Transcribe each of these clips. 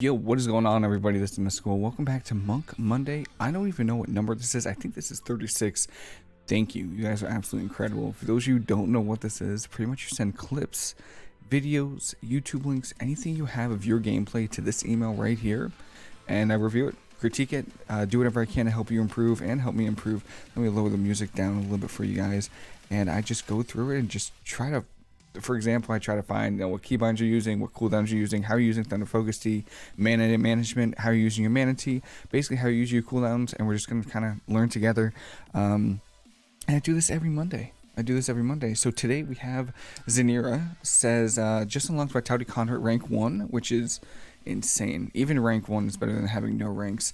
Yo, what is going on, everybody? This is Mysticall. Welcome back to Monk Monday. I don't even know what number this is. I think this is 36. Thank you. You guys are absolutely incredible. For those of you who don't know what this is, pretty much you send clips, videos, YouTube links, anything you have of your gameplay to this email right here, and I review it, critique it, do whatever I can to help you improve and help me improve. Let me lower the music down a little bit for you guys, and I just go through it and just try to. For example, I try to find what keybinds you're using, what cooldowns you're using, how you're using Thunder Focus Tea, mana management, how you're using your mana tea, basically how you use your cooldowns, and we're just going to kind of learn together. And I do this every Monday. So today we have Xaneera says, just unlocked Vitality Convert rank 1, which is insane. Even rank 1 is better than having no ranks.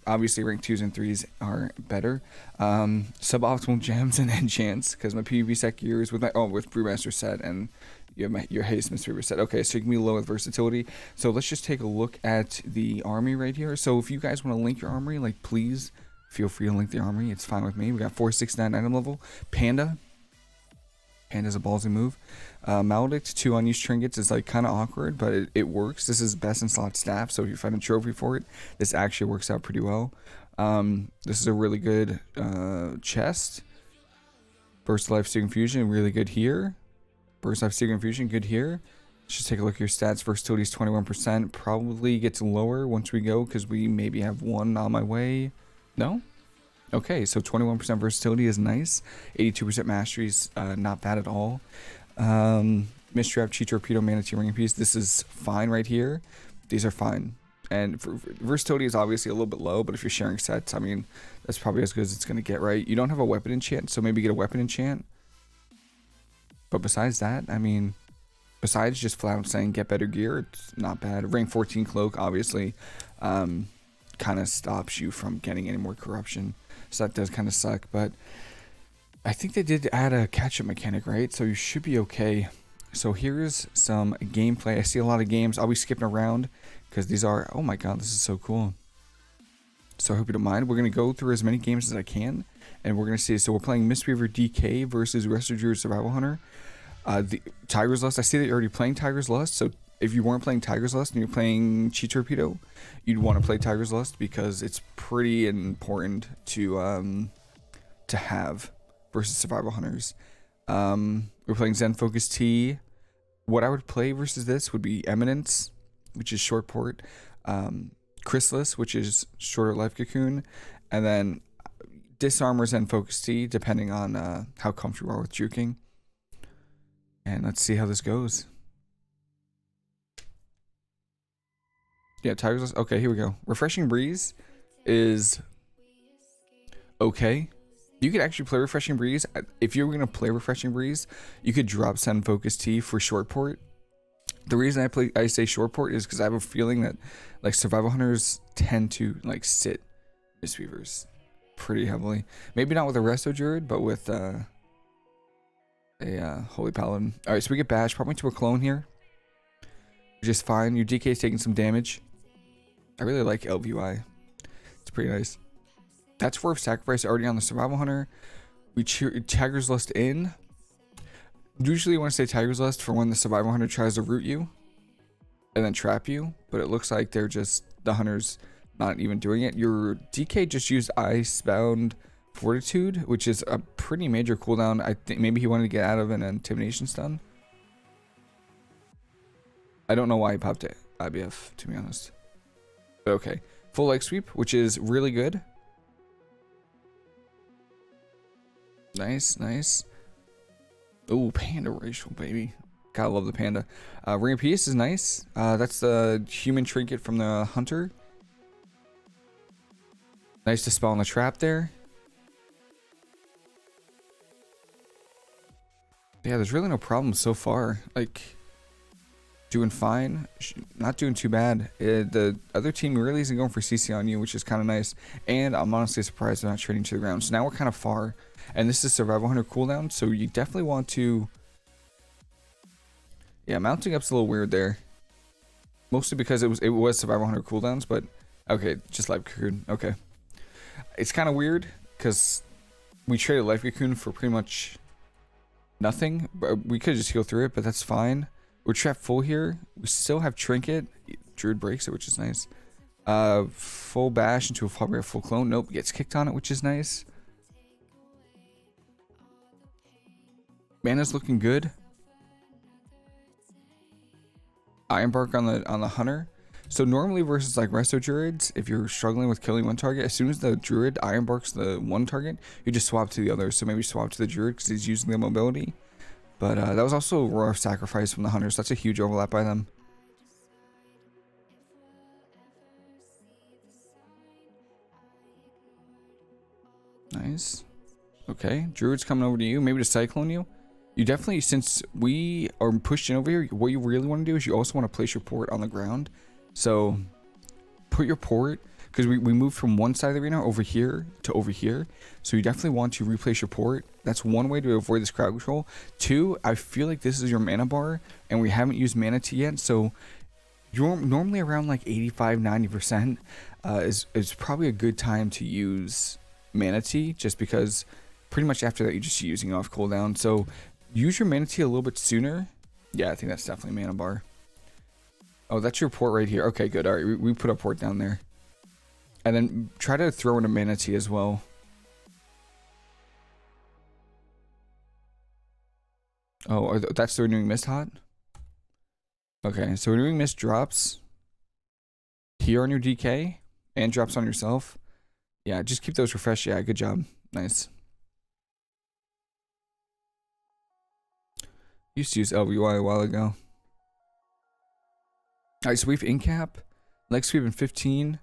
Obviously rank 2s and 3s are better. Suboptimal gems and enchants, because my PvP set gear is with my with Brewmaster set, and you have your haste mistweaver set. Okay, so you can be low with versatility. So let's just take a look at the army right here. So if you guys want to link your armory, like, please feel free to link the armory. It's fine with me. We got 469 item level. Panda's a ballsy move. Maledict, 2 unused trinkets is like kind of awkward, but it works. This is best in slot staff, so if you find a trophy for it, this actually works out pretty well. This is a really good chest. Burst Life Seeking Fusion, really good here. Burst Life Seeking Fusion, good here. Let's just take a look at your stats. Versatility is 21%. Probably gets lower once we go, because we maybe have one on my way. No? Okay, so 21% versatility is nice. 82% mastery is not bad at all. Mistrap, Cheat Torpedo, Mana Tea, Ring Piece. This is fine right here. These are fine. And versatility is obviously a little bit low, but if you're sharing sets, I mean, that's probably as good as it's going to get, right? You don't have a weapon enchant, so maybe get a weapon enchant. But besides that, I mean, besides just flat out saying get better gear, it's not bad. Rank 14 Cloak, obviously, kind of stops you from getting any more corruption. So that does kind of suck, but I think they did add a catch-up mechanic, right? So you should be okay. So here's some gameplay. I see a lot of games. I'll be skipping around because these are, oh my god, this is so cool. So I hope you don't mind. We're going to go through as many games as I can, and we're going to see. So we're playing Mistweaver DK versus Resto Druid Survival Hunter. The Tiger's Lust, I see that you're already playing Tiger's Lust, so if you weren't playing Tiger's Lust and you're playing Cheat Torpedo, you'd want to play Tiger's Lust because it's pretty important to have versus Survival Hunters. We're playing Zen Focus Tea. What I would play versus this would be Eminence, which is short port, Chrysalis, which is shorter life cocoon, and then Disarm or Zen Focus Tea, depending on how comfortable you are with juking. And let's see how this goes. Yeah, Tiger's Lust. Okay, here we go. Refreshing Breeze is okay. You could actually play Refreshing Breeze. If you were going to play Refreshing Breeze, you could drop Send Focus Tea for short port. The reason I say short port is because I have a feeling that like Survival Hunters tend to like sit Mistweavers pretty heavily. Maybe not with a Resto Druid, but with a Holy Paladin. Alright, so we get Bash, probably to a clone here, which is fine. Your DK is taking some damage. I really like LVY. It's pretty nice. That's worth sacrifice already on the Survival Hunter. We Tiger's Lust in. Usually you want to say Tiger's Lust for when the Survival Hunter tries to root you and then trap you, but it looks like they're just, the Hunter's not even doing it. Your DK just used Icebound Fortitude, which is a pretty major cooldown. I think maybe he wanted to get out of an Intimidation stun. I don't know why he popped it IBF, to be honest. But okay. Full leg sweep, which is really good. Nice, nice. Ooh, panda racial, baby. Gotta love the panda. Ring of Peace is nice. That's the human trinket from the hunter. Nice to spell on the trap there. Yeah, there's really no problem so far. Like, doing fine, not doing too bad. The other team really isn't going for CC on you, which is kind of nice. And I'm honestly surprised they're not trading to the ground. So now we're kind of far. And this is Survival Hunter cooldown, so you definitely want to... Yeah, mounting up's a little weird there. Mostly because it was Survival Hunter cooldowns, but... Okay, just Life Cocoon. Okay. It's kind of weird, because we traded Life Cocoon for pretty much nothing. But we could just heal through it, but that's fine. We're trapped full here. We still have Trinket. druid breaks it, which is nice. Full bash into a full clone. Nope, gets kicked on it, which is nice. Mana's looking good. Ironbark on the hunter. So normally versus like resto druids, if you're struggling with killing one target, as soon as the druid ironbarks the one target, you just swap to the other. So maybe swap to the druid because he's using the mobility. But that was also a raw sacrifice from the hunters. That's a huge overlap by them. Nice. Okay, druid's coming over to you, maybe to cyclone you. You definitely, since we are pushed in over here, what you really want to do is you also want to place your port on the ground. So put your port, because we moved from one side of the arena over here to over here. So you definitely want to replace your port. That's one way to avoid this crowd control. Two, I feel like this is your mana bar and we haven't used mana tea yet. So you're normally around like 85-90% is probably a good time to use mana tea, just because pretty much after that you're just using off cooldown. So use your mana tea a little bit sooner. Yeah, I think that's definitely mana bar. Oh, that's your port right here. Okay, good. All right, we put a port down there. And then try to throw in a mana tea as well. Oh, that's the renewing mist hot? Okay, so renewing mist drops here on your DK and drops on yourself. Yeah, just keep those refreshed. Yeah, good job. Nice. Used to use LVY a while ago. Alright, so we have incap. Leg sweep in 15.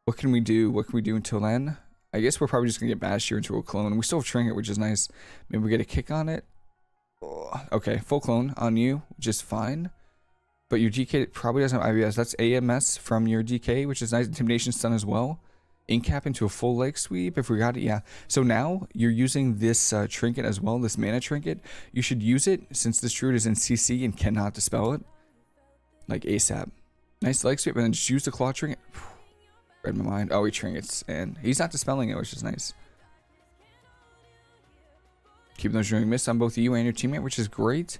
What can we do? What can we do until then? I guess we're probably just going to get bashed here into a clone. We still have trinket, which is nice. Maybe we get a kick on it. Oh, okay, full clone on you, just fine. But your DK probably doesn't have IBS. That's AMS from your DK, which is nice. Intimidation stun as well. Incap into a full leg sweep if we got it. Yeah. So now you're using this trinket as well, this mana trinket. You should use it since this druid is in CC and cannot dispel it. Like ASAP. Nice leg sweep, and then just use the claw trinket. Read my mind. Oh, he trinkets, and he's not dispelling it, which is nice. Keeping those renewing mists on both you and your teammate, which is great.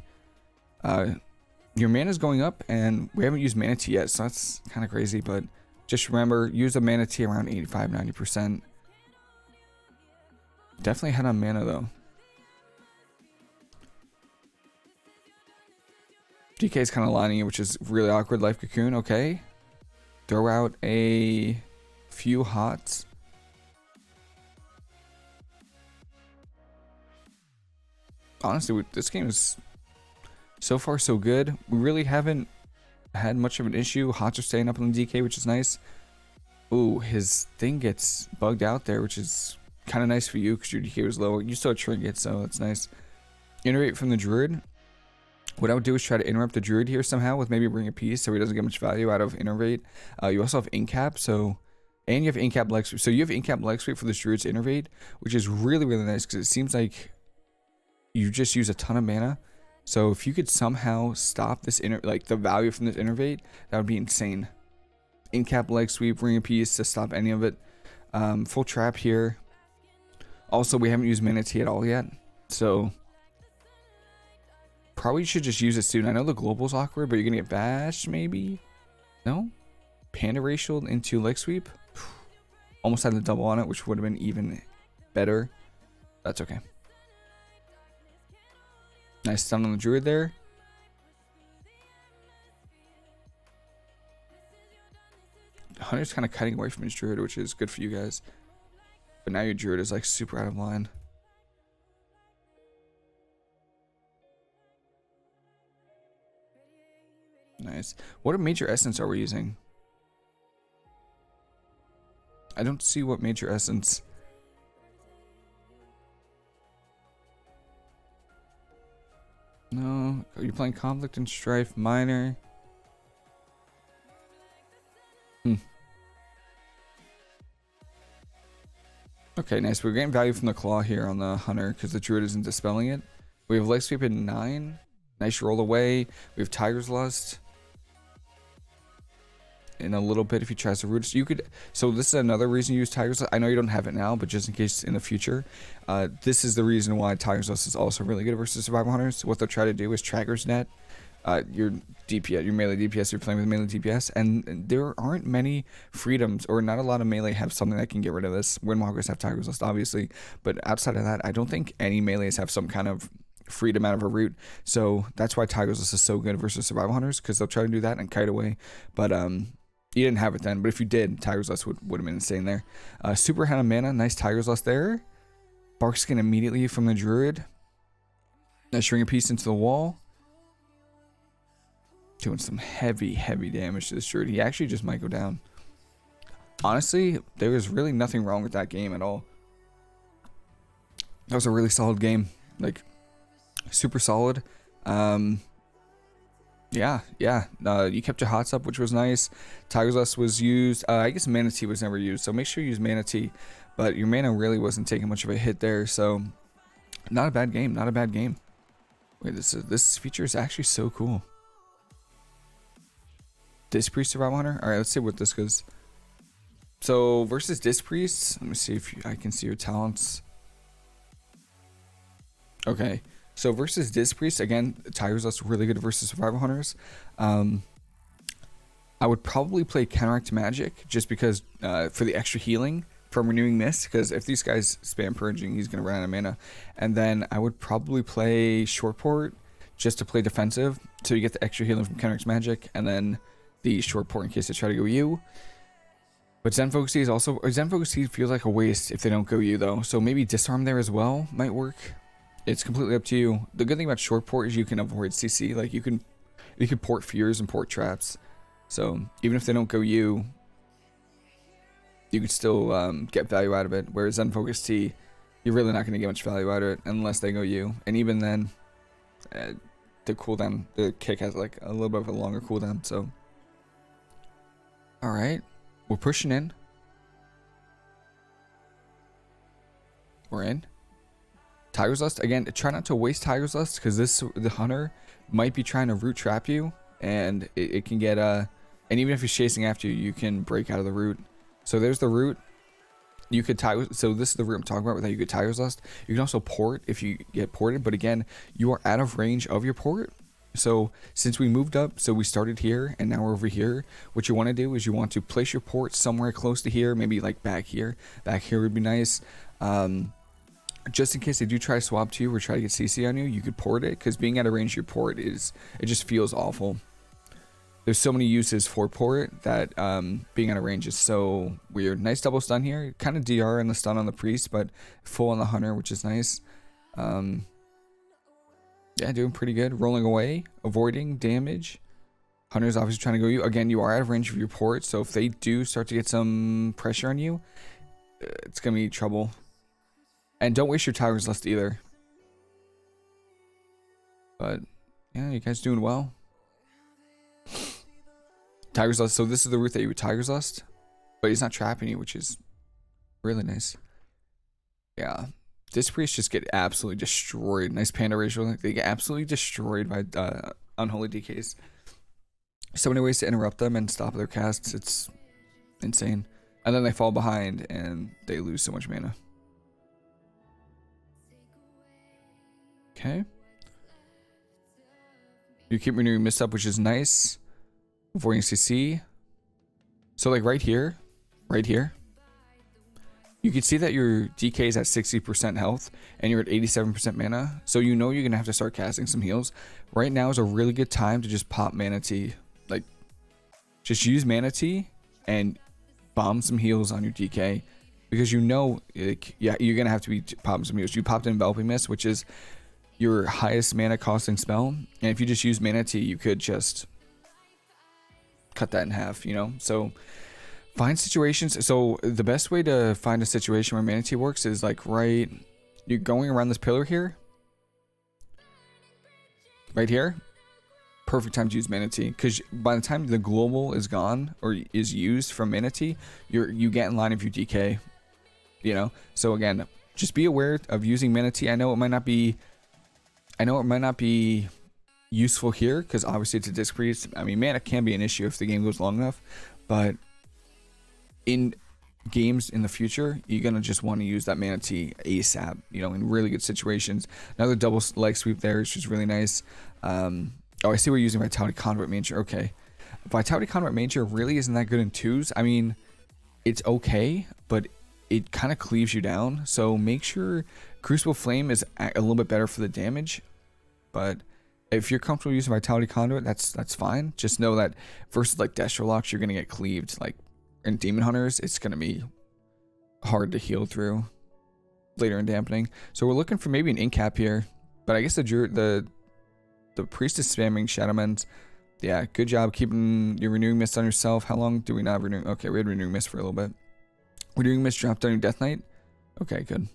Your mana is going up, and we haven't used mana tea yet, so that's kind of crazy, but just remember, use the mana tea around 85-90%. Definitely ahead on mana, though. DK is kind of lining it, which is really awkward. Life Cocoon, okay. Throw out a few hots. Honestly, this game is so far so good. We really haven't had much of an issue. Hots are staying up on the DK, which is nice. Ooh, his thing gets bugged out there, which is kind of nice for you because your DK was low. You still have trinket, so that's nice. Iterate from the druid. What I would do is try to interrupt the druid here somehow with maybe bring a piece so he doesn't get much value out of innervate. You also have incap, so, and you have incap leg sweep. So you have incap leg sweep for this druid's innervate, which is really, really nice because it seems like you just use a ton of mana. So if you could somehow stop this like the value from this innervate, that would be insane. Incap leg sweep, bring a piece to stop any of it. Full trap here. Also, we haven't used mana tea at all yet, so probably should just use it soon. I know the global's awkward, but you're gonna get bashed maybe. No, panda racial into leg sweep. Almost had the double on it, which would have been even better. That's okay. Nice stun on the druid there. Hunter's kind of cutting away from his druid, which is good for you guys. But now your druid is like super out of line. Nice. What major essence are we using? I don't see what major essence. No. Are you playing Conflict and Strife Minor? Okay, nice. We're getting value from the claw here on the hunter because the druid isn't dispelling it. We have leg sweep at 9. Nice roll away. We have Tiger's Lust. In a little bit if he tries to root us. You could, so this is another reason you use Tiger's Lust. I know you don't have it now, but just in case in the future, this is the reason why Tiger's Lust is also really good versus survival hunters. What they'll try to do is Tracker's Net your DPS, your melee DPS, you're playing with melee DPS, and there aren't many freedoms, or not a lot of melee have something that can get rid of this. Windwalkers have Tiger's Lust, obviously, but outside of that, I don't think any melees have some kind of freedom out of a root. So that's why Tiger's Lust is so good versus survival hunters, because they'll try to do that and kite away. But you didn't have it then, but if you did, Tiger's Lust would have been insane there. Super Hand of Mana, nice Tiger's Lust there. Bark Skin immediately from the druid. Nice Shrink a Piece into the wall. Doing some heavy damage to this druid. He actually just might go down. Honestly, there was really nothing wrong with that game at all. That was a really solid game. Like, super solid. Yeah. You kept your hots up, which was nice. Tiger's Lust was used. I guess Mana Tea was never used, so make sure you use Mana Tea. But your mana really wasn't taking much of a hit there, so not a bad game. Not a bad game. Wait, this feature is actually so cool. Disc Priest Survival Hunter. All right, let's see what this goes. So versus Disc Priest, let me see if I can see your talents. Okay. So versus Disc Priest, again, Tiger's Lust really good versus Survival Hunters. I would probably play Counteract Magic just because for the extra healing from Renewing Mist, because if these guys spam Purging, he's going to run out of mana. And then I would probably play Short Port just to play defensive, so you get the extra healing from Counteract Magic, and then the Short Port in case they try to go you. But Zen Focus Tea is also... Zen Focus Tea feels like a waste if they don't go you, though. So maybe Disarm there as well might work. It's completely up to you. The good thing about Short Port is you can avoid CC. Like, you can port Fears and port Traps. So, even if they don't go you could still get value out of it. Whereas Zen Focus Tea, you're really not going to get much value out of it unless they go you. And even then, the cooldown, the kick has like a little bit of a longer cooldown. So, alright. We're pushing in. We're in. Tiger's Lust. Again, try not to waste Tiger's Lust, because the hunter might be trying to root trap you, and it can get and even if he's chasing after you, you can break out of the root. So there's the root. You could so this is the root I'm talking about, with how you get Tiger's Lust. You can also port if you get ported, but again, you are out of range of your port. So since we moved up, so we started here and now we're over here, what you want to do is you want to place your port somewhere close to here, maybe like back here. Back here would be nice. Just in case they do try to swap to you or try to get CC on you, you could port it, because being out of range of your port it just feels awful. There's so many uses for port that being out of range is so weird. Nice double stun here, kind of DR in the stun on the priest, but full on the hunter, which is nice. Yeah, doing pretty good. Rolling away, avoiding damage. Hunter's obviously trying to go you. Again, you are out of range of your port, so if they do start to get some pressure on you, it's gonna be trouble. And don't waste your Tiger's Lust either. But yeah, you guys doing well. Tiger's Lust. So this is the route that you would Tiger's Lust, but he's not trapping you, which is really nice. Yeah, Disc Priests just get absolutely destroyed. Nice Panda ratio. They get absolutely destroyed by unholy DKs. So many ways to interrupt them and stop their casts. It's insane. And then they fall behind and they lose so much mana. Okay. You keep renewing Mist up, which is nice. Avoiding CC. So like right here, you can see that your DK is at 60% health and you're at 87% mana. So you know you're gonna have to start casting some heals. Right now is a really good time to just pop Mana Tea. Like, just use Mana Tea and bomb some heals on your DK, because you know, like, yeah, you're gonna have to be popping some heals. You popped Enveloping Mist, which is your highest mana costing spell, and if you just use Mana Tea, you could just cut that in half, you know. So find situations. So the best way to find a situation where Mana Tea works is like you're going around this pillar here, right here. Perfect time to use Mana Tea, because by the time the global is gone or is used from Mana Tea, you get in line of your DK, you know. So again, just be aware of using Mana Tea. I know it might not be useful here, because obviously it's a Disc Priest. I mean, mana can be an issue if the game goes long enough, but in games in the future, you're gonna just want to use that Mana Tea ASAP, you know, in really good situations. Another double leg sweep there is just really nice. Oh, I see we're using Vitality Conduit Major. Okay. Vitality Conduit Major really isn't that good in 2s. I mean, it's okay, but it kind of cleaves you down. So make sure Crucible Flame is a little bit better for the damage. But if you're comfortable using Vitality Conduit, that's fine. Just know that versus like Destrolocks, you're going to get cleaved. Like in Demon Hunters, it's going to be hard to heal through later in dampening. So we're looking for maybe an incap here. But I guess the priest is spamming Shadowmends. Yeah, good job keeping your Renewing Mist on yourself. How long do we not have Renewing? Okay, we had Renewing Mist for a little bit. Renewing Mist dropped on your Death Knight. Okay, good.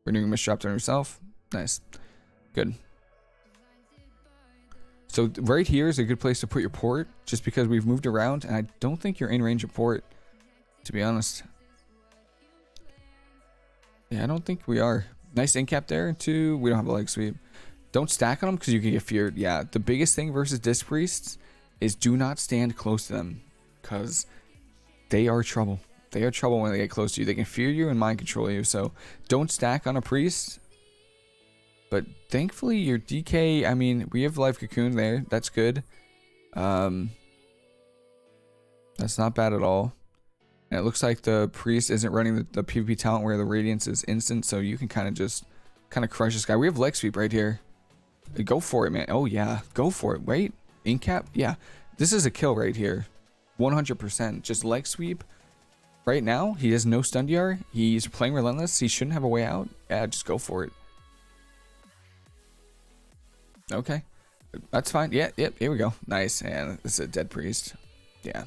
Renewing Mist dropped on yourself. Nice. Good. So right here is a good place to put your port, just because we've moved around, and I don't think you're in range of port, to be honest. Yeah, I don't think we are. Nice incap there, too. We don't have a leg sweep. Don't stack on them because you can get feared. Yeah, the biggest thing versus Disc Priests is do not stand close to them, because they are trouble. They are trouble when they get close to you. They can fear you and mind control you, so don't stack on a priest. But thankfully your DK, I mean, we have Life Cocoon there. That's good. That's not bad at all. And it looks like the priest isn't running the PvP talent where the radiance is instant, so you can kind of crush this guy. We have leg sweep right here. Go for it, man. Oh yeah, go for it. Wait, incap. Yeah, this is a kill right here, 100%. Just leg sweep. Right now, he has no stun DR. He's playing relentless. He shouldn't have a way out. Yeah, just go for it. Okay, that's fine. Yeah, yep. Here we go. Nice. And this is a dead priest. Yeah,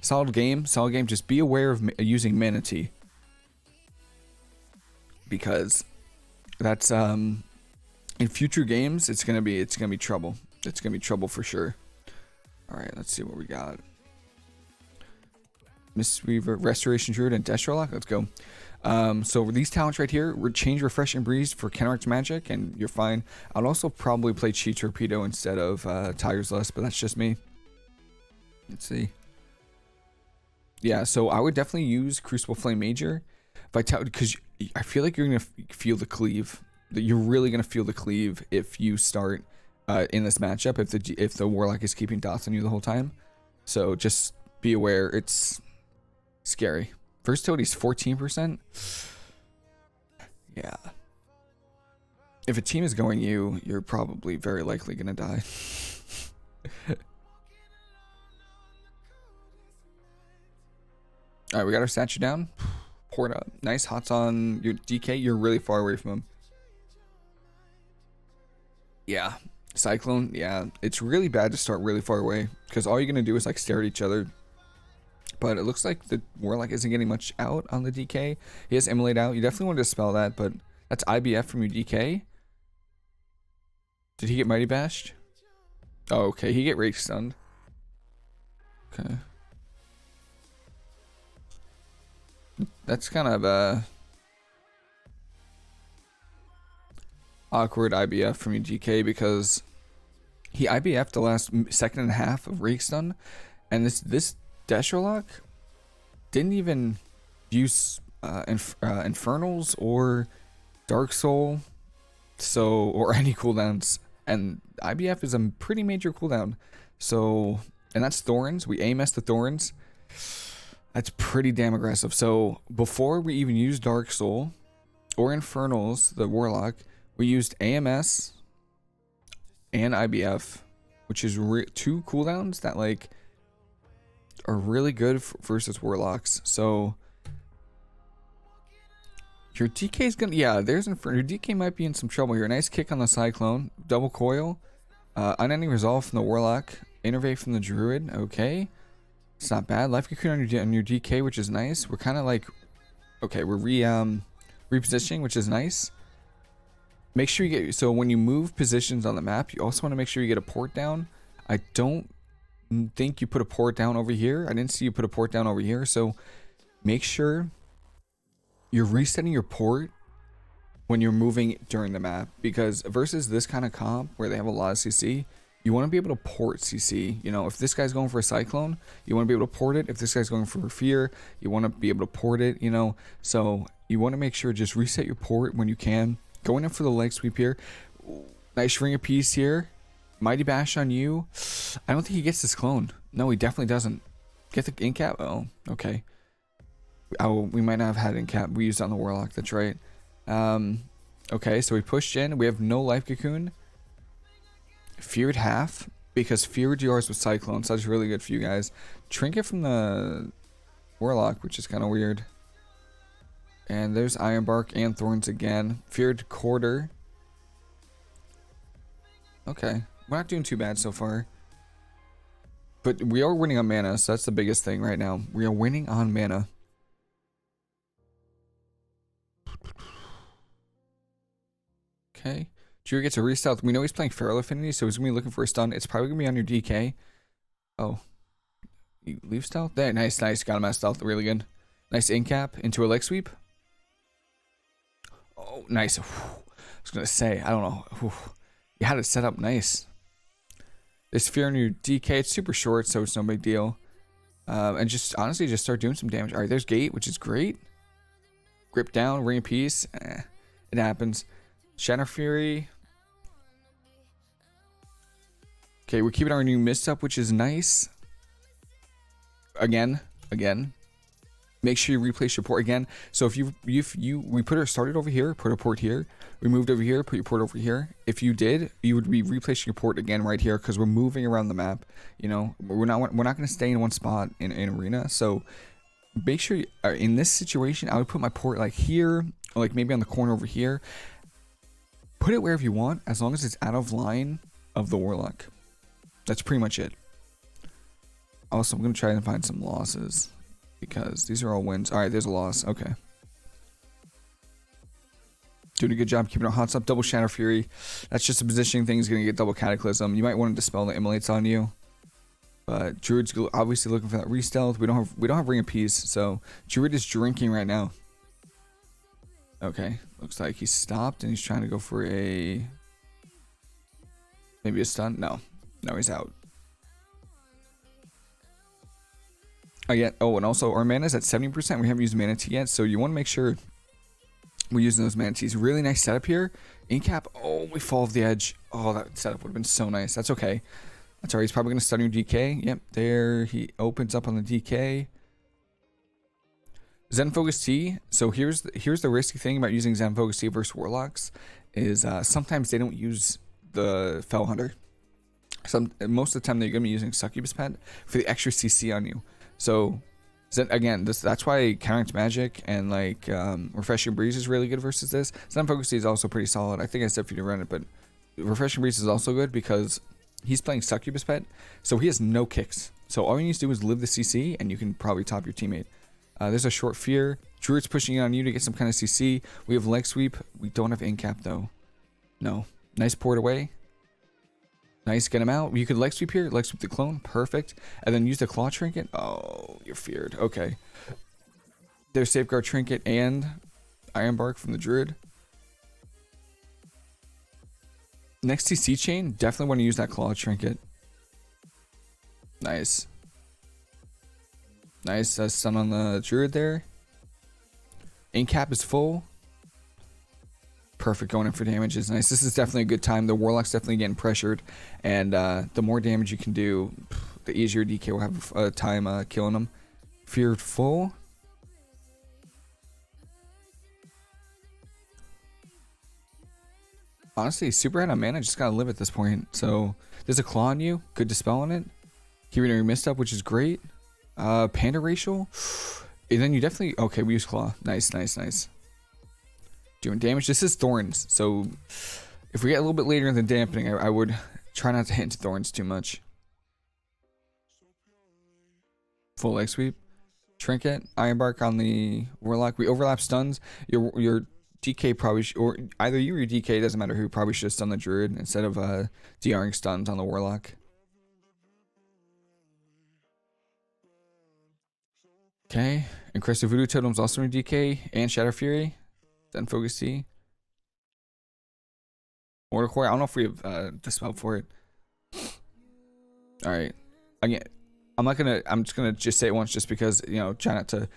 solid game. Solid game. Just be aware of using Manatee, because that's in future games it's gonna be trouble. It's gonna be trouble for sure. All right, let's see what we got. Mistweaver, Restoration Druid, and Destrolocks. Let's go. So these talents right here, change Refreshing Breeze for Counterarch Magic, and you're fine. I'd also probably play Chi Torpedo instead of Tiger's Lust, but that's just me. Let's see. Yeah, so I would definitely use Crucible Flame Major, because I feel like you're gonna feel the cleave. That you're really gonna feel the cleave if you start in this matchup. If the Warlock is keeping dots on you the whole time, so just be aware. It's scary. Versatility's 14%. Yeah. If a team is going you, you're probably very likely gonna die. Alright, we got our statue down. Pour it up. Nice. Hots on your DK. You're really far away from him. Yeah. Cyclone. Yeah. It's really bad to start really far away, because all you're gonna do is like stare at each other. But it looks like the Warlock isn't getting much out on the DK. He has Immolate out. You definitely want to dispel that, but that's IBF from your DK. Did he get Mighty Bashed? Oh, okay. He get Rage Stunned. Okay. That's kind of awkward IBF from your DK, because he IBF'd the last second and a half of Rage Stun, and this Destrolocks didn't even use Infernals or Dark Soul, or any cooldowns, and IBF is a pretty major cooldown. So, and that's Thorns. We AMS the Thorns. That's pretty damn aggressive. So before we even used Dark Soul or Infernals, the Warlock, we used AMS and IBF, which is two cooldowns that like are really good versus Warlocks. So your DK is gonna, yeah, there's Inferno. Your DK might be in some trouble here. Nice kick on the Cyclone, double coil, unending resolve from the Warlock, innervate from the Druid. Okay, it's not bad. Life Cocoon on your DK, which is nice. We're kind of like, okay, we're repositioning, which is nice. Make sure you get, so when you move positions on the map, you also want to make sure you get a port down. I don't think you put a port down over here. I didn't see you put a port down over here, so make sure you're resetting your port when you're moving during the map, because versus this kind of comp where they have a lot of CC, you want to be able to port CC. You know, if this guy's going for a Cyclone, you want to be able to port it. If this guy's going for a Fear, you want to be able to port it, you know. So you want to make sure, just reset your port when you can. Going in for the leg sweep here. Nice Ring of Peace here. Mighty Bash on you. I don't think he gets this clone. No, he definitely doesn't. Get the ink cap? Oh, okay. Oh, we might not have had ink cap. We used it on the warlock. That's right. Okay, so we pushed in. We have no life cocoon. Feared half because feared yours with cyclone. So that's really good for you guys. Trinket from the warlock, which is kind of weird. And there's Ironbark and Thorns again. Feared quarter. Okay, we're not doing too bad so far. But we are winning on mana, so that's the biggest thing right now. We are winning on mana. Okay. Druid gets a restealth. We know he's playing Feral Affinity, so he's going to be looking for a stun. It's probably going to be on your DK. Oh. You leave stealth? There, nice, nice. Got him out stealth. Really good. Nice incap into a leg sweep. Oh, nice. I was going to say, I don't know. You had it set up nice. This fear on your DK, it's super short, so it's no big deal. And just, honestly, just start doing some damage. Alright, there's Gate, which is great. Grip down, Ring of Peace. It happens. Shadow Fury. Okay, we're keeping our new mist up, which is nice. Again. Make sure you replace your port again. So if we put our started over here, put a port here. We moved over here, put your port over here. If you did, you would be replacing your port again right here because we're moving around the map. You know, we're not going to stay in one spot in arena. So make sure you, in this situation, I would put my port like here, or like maybe on the corner over here. Put it wherever you want, as long as it's out of line of the warlock. That's pretty much it. Also, I'm going to try and find some losses, because these are all wins. Alright, there's a loss. Okay. Doing a good job keeping our hots up. Double Shadow Fury. That's just a positioning thing. He's going to get double Cataclysm. You might want to dispel the immolates on you. But Druid's obviously looking for that re-stealth. We don't have Ring of Peace, so Druid is drinking right now. Okay, looks like he stopped and he's trying to go for a... maybe a stun? No, he's out. Oh, and also our mana is at 70%. We haven't used Mana Tea yet, so you want to make sure we're using those Mana Teas. Really nice setup here. Incap. Oh, we fall off the edge. Oh, that setup would have been so nice. That's okay. That's alright. He's probably going to stun your DK. Yep, there he opens up on the DK. Zen Focus Tea. So here's the risky thing about using Zen Focus Tea versus Warlocks is sometimes they don't use the Fell Hunter. Most of the time they're going to be using Succubus Pet for the extra CC on you. So Zen, again, that's why Counteract Magic and like Refreshing Breeze is really good versus this. Zen Focus Tea is also pretty solid. I think I said for you to run it, but Refreshing Breeze is also good because he's playing Succubus Pet, so he has no kicks. So all you need to do is live the CC, and you can probably top your teammate. There's a short fear. Druid's pushing in on you to get some kind of CC. We have leg sweep. We don't have incap though. No. Nice port away. Nice, get him out. You could leg sweep here. Leg sweep the clone. Perfect. And then use the claw trinket. Oh, you're feared. Okay. There's safeguard trinket and Ironbark from the Druid. Next CC chain. Definitely want to use that claw trinket. Nice. Nice stun on the Druid there. Incap is full. Perfect, going in for damage is nice. This is definitely a good time. The Warlock's definitely getting pressured. And the more damage you can do, the easier DK will have a time killing them. Feared full. Honestly, super out of mana. Just gotta live at this point. So there's a claw on you. Good dispel on it. Keeping your mist up, which is great. Panda racial. And then you definitely... okay, we use claw. Nice, nice, nice. Doing damage. This is thorns. So if we get a little bit later in the dampening, I would try not to hit into thorns too much. Full leg sweep. Trinket. Ironbark on the Warlock. We overlap stuns. Your DK probably... or either you or your DK, doesn't matter who, probably should have stunned the Druid instead of DRing stuns on the Warlock. Okay, and Crest of Voodoo Totem's also in DK, and Shadow Fury, then Focus Tea. Mortal Core, I don't know if we have Dispel for it. Alright, again, I'm just gonna say it once just because, you know, try not to,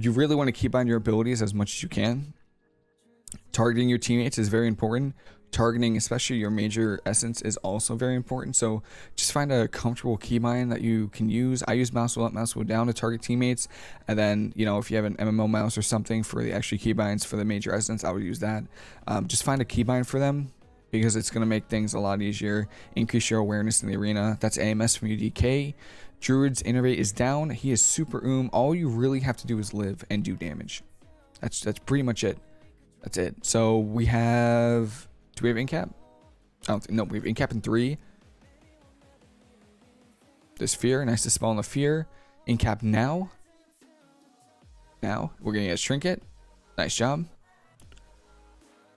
you really want to keep on your abilities as much as you can. Targeting your teammates is very important. Targeting, especially your major essence, is also very important. So just find a comfortable keybind that you can use. I use mouse wheel up, mouse wheel down to target teammates, and then, you know, if you have an MMO mouse or something for the extra keybinds for the major essence, I would use that. Just find a keybind for them, because it's going to make things a lot easier. Increase your awareness in the arena. That's AMS from UDK. Druid's innervate is down. He is super All you really have to do is live and do damage. That's pretty much it. That's it. So we have... Do we have incap? I don't think... No, we have incap in 3. This fear. Nice to spell on the fear. Incap now. Now. We're going to get a trinket. Nice job.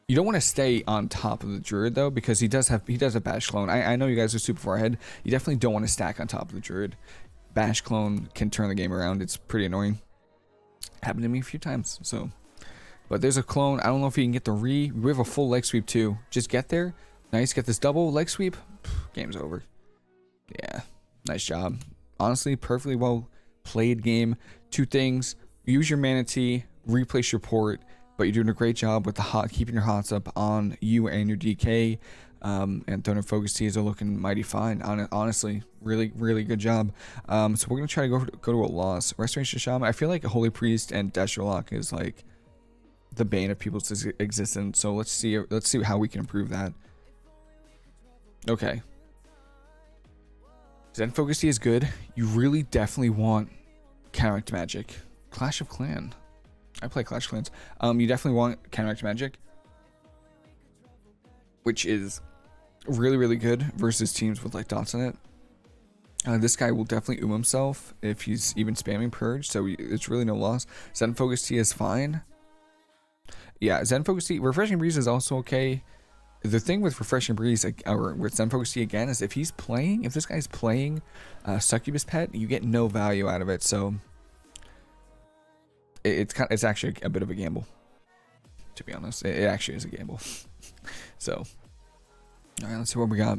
You don't want to stay on top of the druid though, because he does have bash clone. I know you guys are super far ahead. You definitely don't want to stack on top of the druid. Bash clone can turn the game around. It's pretty annoying. Happened to me a few times. So, but there's a clone. I don't know if you can get the re. We have a full leg sweep too. Just get there. Nice. Get this double leg sweep. Game's over. Yeah. Nice job. Honestly, perfectly well played game. 2 things. Use your mana tea. Replace your port. But you're doing a great job with the keeping your hots up on you and your DK. And Thunder Focus Teas are looking mighty fine. Honestly, really, really good job. So we're gonna try to go to a loss. Restoration Shaman. I feel like a Holy Priest and Warlock is like the bane of people's existence. So let's see how we can improve that. Okay. Zen Focus Tea is good. You really definitely want Counteract Magic. Clash of Clan. I play Clash of Clans. You definitely want Counteract Magic, which is really, really good versus teams with like dots on it. This guy will definitely himself if he's even spamming Purge, so it's really no loss. Zen Focus Tea is fine. Yeah, Zen Focus Tea. Refreshing Breeze is also okay. The thing with Refreshing Breeze, or with Zen Focus Tea again, is if this guy's playing Succubus Pet, you get no value out of it, so... It's actually a bit of a gamble, to be honest. It actually is a gamble. So, all right, let's see what we got.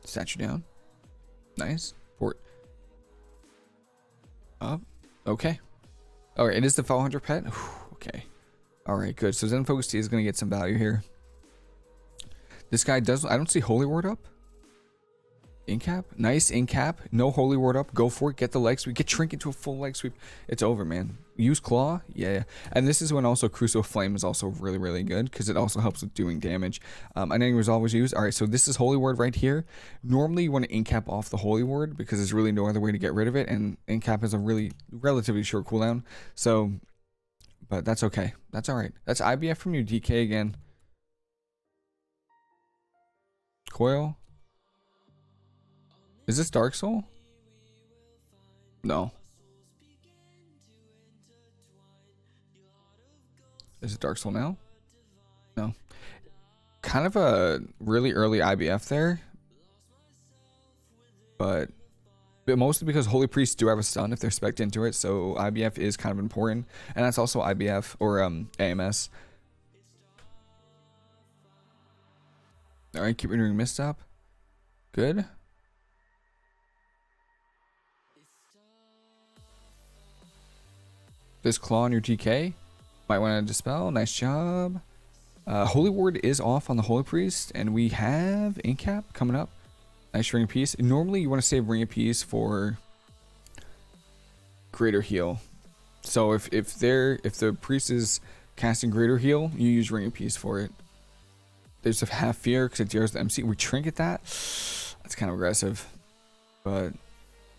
Statue down. Nice. Port. Up. Okay. All right, it is the 400 pet. Whew, okay. All right, good. So Zen Focus Tea is going to get some value here. This guy does... I don't see Holy Ward up. Incap. Nice incap. No Holy Ward up. Go for it. Get the leg sweep. Get Trinket to a full leg sweep. It's over, man. Use Claw. Yeah. And this is when also Crucial Flame is also really, really good, because it also helps with doing damage. Unending Resolve was used. All right, so this is Holy Ward right here. Normally you want to incap off the Holy Ward, because there's really no other way to get rid of it, and incap is a really relatively short cooldown. So, but that's okay. That's all right. That's IBF from your DK again. Coil. Is this Dark Soul? No. Is it Dark Soul now? No. Kind of a really early IBF there. But mostly because Holy Priests do have a stun if they're spec'd into it, so IBF is kind of important. And that's also IBF, or AMS. Alright, keep renewing Misstop. Good. This Claw on your DK. Might want to Dispel. Nice job. Holy Ward is off on the Holy Priest, and we have Incap coming up. Nice Ring of Peace. Normally you want to save Ring of Peace for Greater Heal. So if the priest is casting Greater Heal, you use Ring of Peace for it. There's a half fear because it deals the MC. We trinket that. That's kind of aggressive. But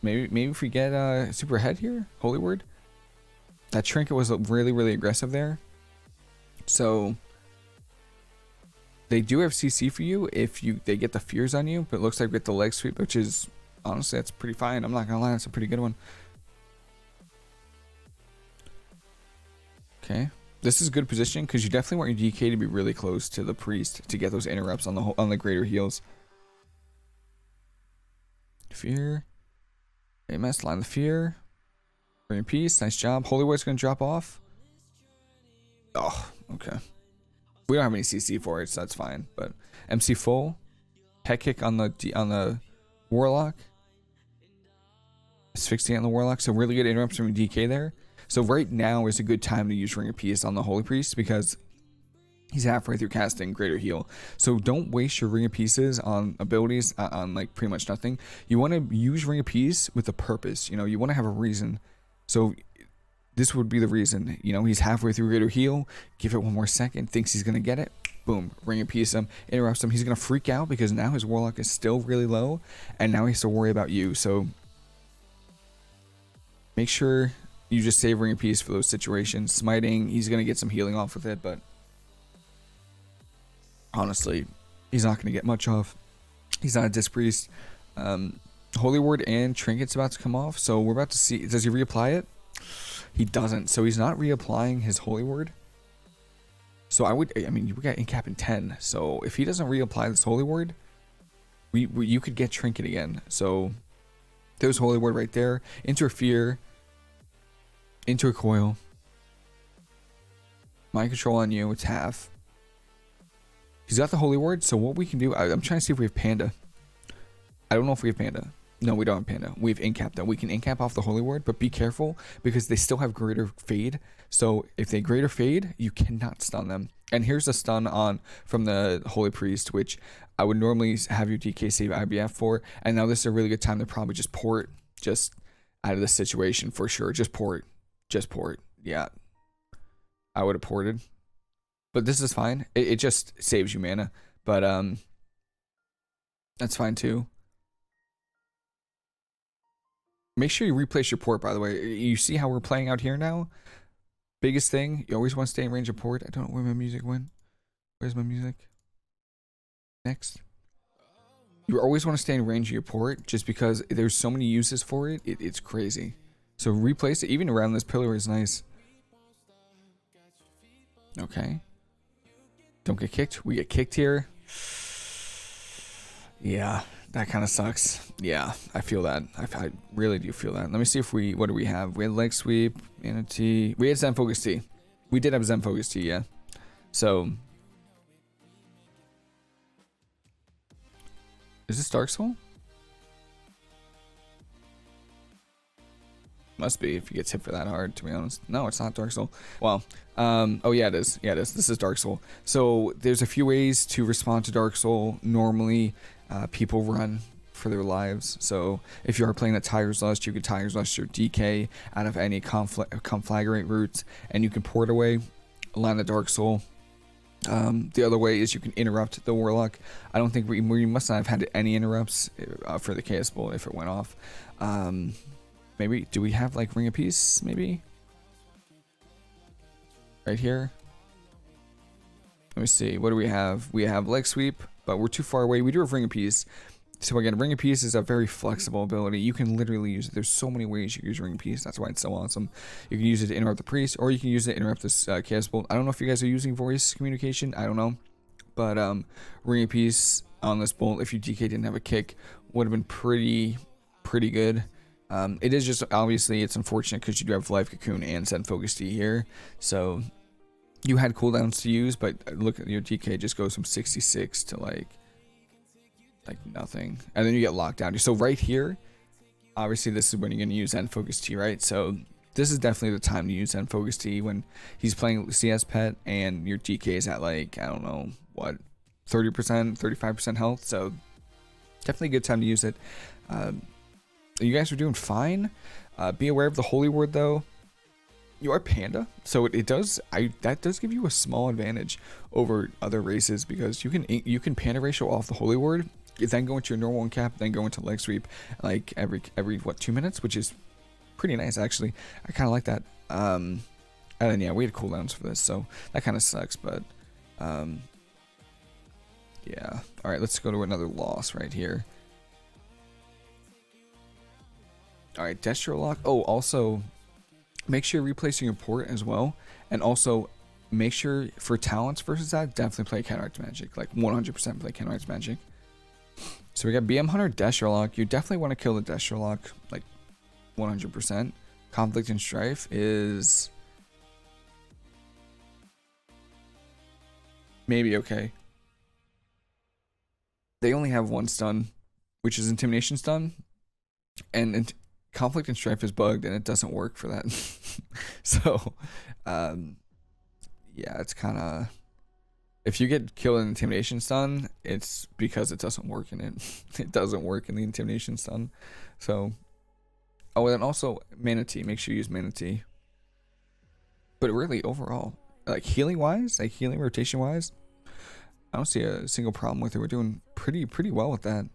maybe if we get super head here, Holy Word. That trinket was really, really aggressive there. So they do have CC for you if they get the fears on you, but it looks like we get the leg sweep, which is honestly that's pretty fine. I'm not gonna lie, that's a pretty good one. Okay, this is good positioning because you definitely want your DK to be really close to the priest to get those interrupts on the greater heals. Fear, AMS, line the fear. Bring peace, nice job. Holy Ward's gonna drop off. Oh, okay. We don't have any CC for it, so that's fine. But MC full, head kick on the Warlock. Asphyxiate on the Warlock, so really good interrupts from DK there. So right now is a good time to use Ring of Peace on the Holy Priest because he's halfway through casting Greater Heal. So don't waste your Ring of Pieces on abilities on like pretty much nothing. You want to use Ring of Peace with a purpose. You know, you want to have a reason. So this would be the reason. You know, he's halfway through Greater Heal. Give it one more second. Thinks he's going to get it. Boom. Ring of Peace him. Interrupts him. He's going to freak out because now his Warlock is still really low. And now he has to worry about you. So make sure you just save Ring of Peace for those situations. Smiting. He's going to get some healing off with it. But honestly, he's not going to get much off. He's not a Disc Priest. Holy Word and Trinket's about to come off. So we're about to see. Does he reapply it? He doesn't. So he's not reapplying his Holy Word. So I mean, we got Incap in 10. So if he doesn't reapply this Holy Word, you could get Trinket again. So there's Holy Word right there. Interfere. Intercoil. Mind control on you. It's half. He's got the Holy Word. So what we can do, I'm trying to see if we have Panda. I don't know if we have Panda. No, we don't have Panda. We have Incap though. We can Incap off the Holy Word, but be careful because they still have Greater Fade. So if they Greater Fade, you cannot stun them. And here's a stun on from the Holy Priest, which I would normally have your DK save IBF for. And now this is a really good time to probably just port just out of the situation for sure. Just port. Just port. Yeah. I would have ported. But this is fine. It just saves you mana. But that's fine too. Make sure you replace your port, by the way. You see how we're playing out here now? Biggest thing, you always want to stay in range of port. I don't know where my music went. Where's my music? Next. You always want to stay in range of your port just because there's so many uses for it. It's crazy. So replace it. Even around this pillar is nice. Okay. Don't get kicked. We get kicked here. Yeah. That kind of sucks. Yeah, I feel that. I really do feel that. Let me see if what do we have? We had leg sweep, mana T. We had Zen Focus T. We did have Zen Focus T, yeah. So, is this Dark Soul? Must be if he gets hit for that hard, to be honest. No, it's not Dark Soul. Well, oh yeah, it is. Yeah, it is. This is Dark Soul. So there's a few ways to respond to Dark Soul. Normally, people run for their lives. So if you are playing the Tiger's Lust, you can Tiger's Lust your DK out of any conflagrate routes, and you can port away, land the Dark Soul. The other way is you can interrupt the Warlock. I don't think we must not have had any interrupts for the Chaos Bolt if it went off. Maybe, do we have like Ring of Peace, maybe? Right here. Let me see, what do we have? We have Leg Sweep, but we're too far away. We do have Ring of Peace. So again, Ring of Peace is a very flexible ability. You can literally use it. There's so many ways you can use Ring of Peace. That's why it's so awesome. You can use it to interrupt the priest, or you can use it to interrupt this Chaos Bolt. I don't know if you guys are using voice communication. I don't know. But Ring of Peace on this bolt, if your DK didn't have a kick, would have been pretty good. It is just, obviously, it's unfortunate because you do have Life Cocoon and Zen Focus D here. So you had cooldowns to use, but look at your DK just goes from 66 to like nothing. And then you get locked down. So right here, obviously this is when you're going to use Zen Focus T, right? So this is definitely the time to use Zen Focus T when he's playing CS Pet and your DK is at like, I don't know, what, 30%, 35% health. So definitely a good time to use it. You guys are doing fine. Be aware of the Holy Word though. You are Panda, so that does give you a small advantage over other races because you can Panda ratio off the Holy Word, then go into your normal Incap, then go into Leg Sweep like every what, 2 minutes, which is pretty nice actually. I kind of like that. And then yeah, we had cooldowns for this, so that kind of sucks, but yeah. All right, let's go to another loss right here. All right, Destro Lock. Oh, also, make sure you're replacing your port as well. And also, make sure for talents versus that, definitely play Counteract Magic. Like, 100% play Counteract Magic. So we got BM Hunter, Destro Lock. You definitely want to kill the Destro Lock, like, 100%. Conflict and Strife is maybe okay. They only have one stun, which is Intimidation Stun. And conflict and strife is bugged and it doesn't work for that. So, yeah, it's kind of, if you get killed in intimidation stun, it's because it doesn't work in it. It doesn't work in the intimidation stun. So, oh, and then also mana tea. Make sure you use mana tea. But really, overall, like healing wise, like healing rotation wise, I don't see a single problem with it. We're doing pretty well with that.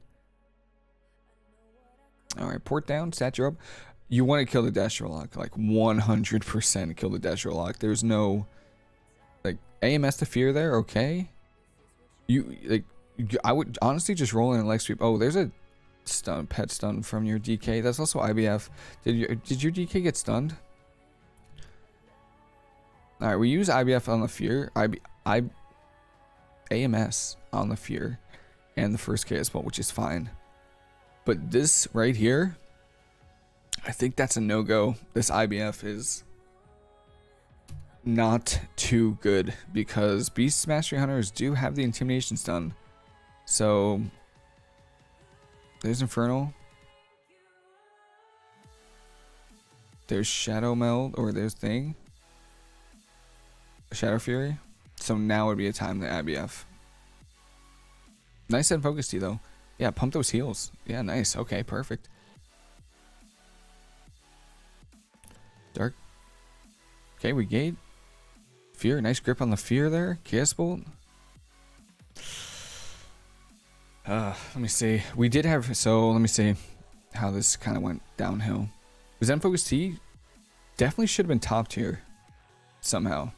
All right, port down, statue up. You want to kill the dash warlock, like 100% kill the dash warlock. There's no like AMS to fear there. Okay, you like I would honestly just roll in a leg sweep. Oh, there's a stun, pet stun from your DK. That's also IBF. Did your DK get stunned? All right, we use IBF on the fear. AMS on the fear and the first KS bolt, which is fine. But this right here, I think that's a no-go. This IBF is not too good because Beast Mastery Hunters do have the intimidation stun. So there's Infernal. There's Shadow Meld, or there's Thing. Shadow Fury. So now would be a time to IBF. Nice and focus T though. Yeah, pump those heals. Yeah, nice. Okay, perfect. Dark. Okay, we gate. Fear. Nice grip on the fear there. Chaos Bolt. Let me see. We did have, so let me see how this kind of went downhill. Was Zen Focus T? Definitely should have been top tier somehow.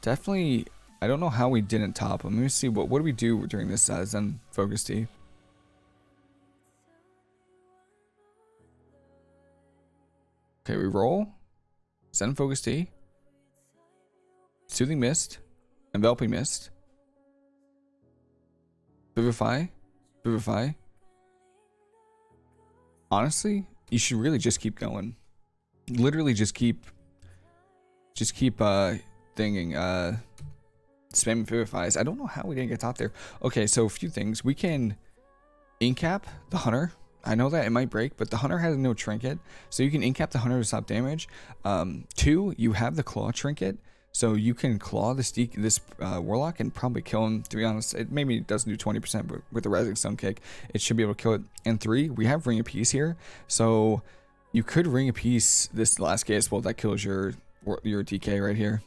Definitely, I don't know how we didn't top him. Let me see, what do we do during this Zen Focus T? Okay, we roll. Zen Focus T. Soothing Mist. Enveloping Mist. Vivify. Vivify. Honestly, you should really just keep going. Literally just keep thinging, spamming Vivifies. I don't know how we didn't get top there. Okay, so a few things. We can incap the Hunter. I know that it might break, but the Hunter has no trinket, so you can incap the Hunter to stop damage. 2, you have the Claw trinket, so you can claw this Warlock and probably kill him. To be honest, it maybe doesn't do 20%, but with the Rising Sun Kick, it should be able to kill it. And 3, we have Ring of Peace here, so you could Ring of Peace this last case bolt that kills your DK right here.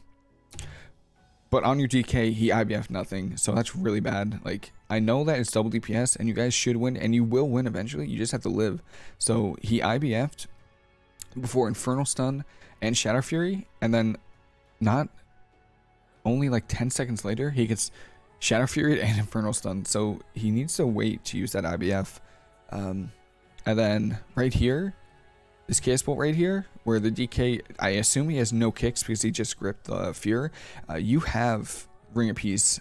But on your DK, he IBF nothing, so that's really bad. Like, I know that it's double DPS, and you guys should win, and you will win eventually. You just have to live. So he IBF'd before Infernal Stun and Shadow Fury, and then not only like 10 seconds later, he gets Shadow Fury and Infernal Stun. So he needs to wait to use that IBF. And then right here, this KS bolt right here, where the DK, I assume he has no kicks because he just gripped the fear. You have Ring of Peace,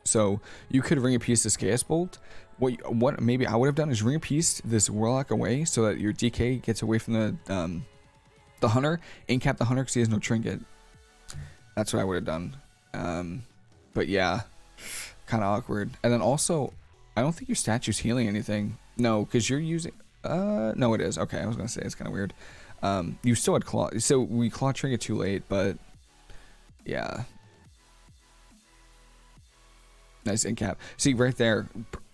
so you could Ring of Peace this KS bolt. What maybe I would have done is Ring of Peace this Warlock away so that your DK gets away from the Hunter, incap the Hunter because he has no trinket. That's what I would have done. But yeah, kind of awkward. And then also, I don't think your statue's healing anything. No, because you're using. No, it is. Okay, I was gonna say it's kind of weird. You still had claw, so we claw trinket too late, but yeah. Nice incap. See right there,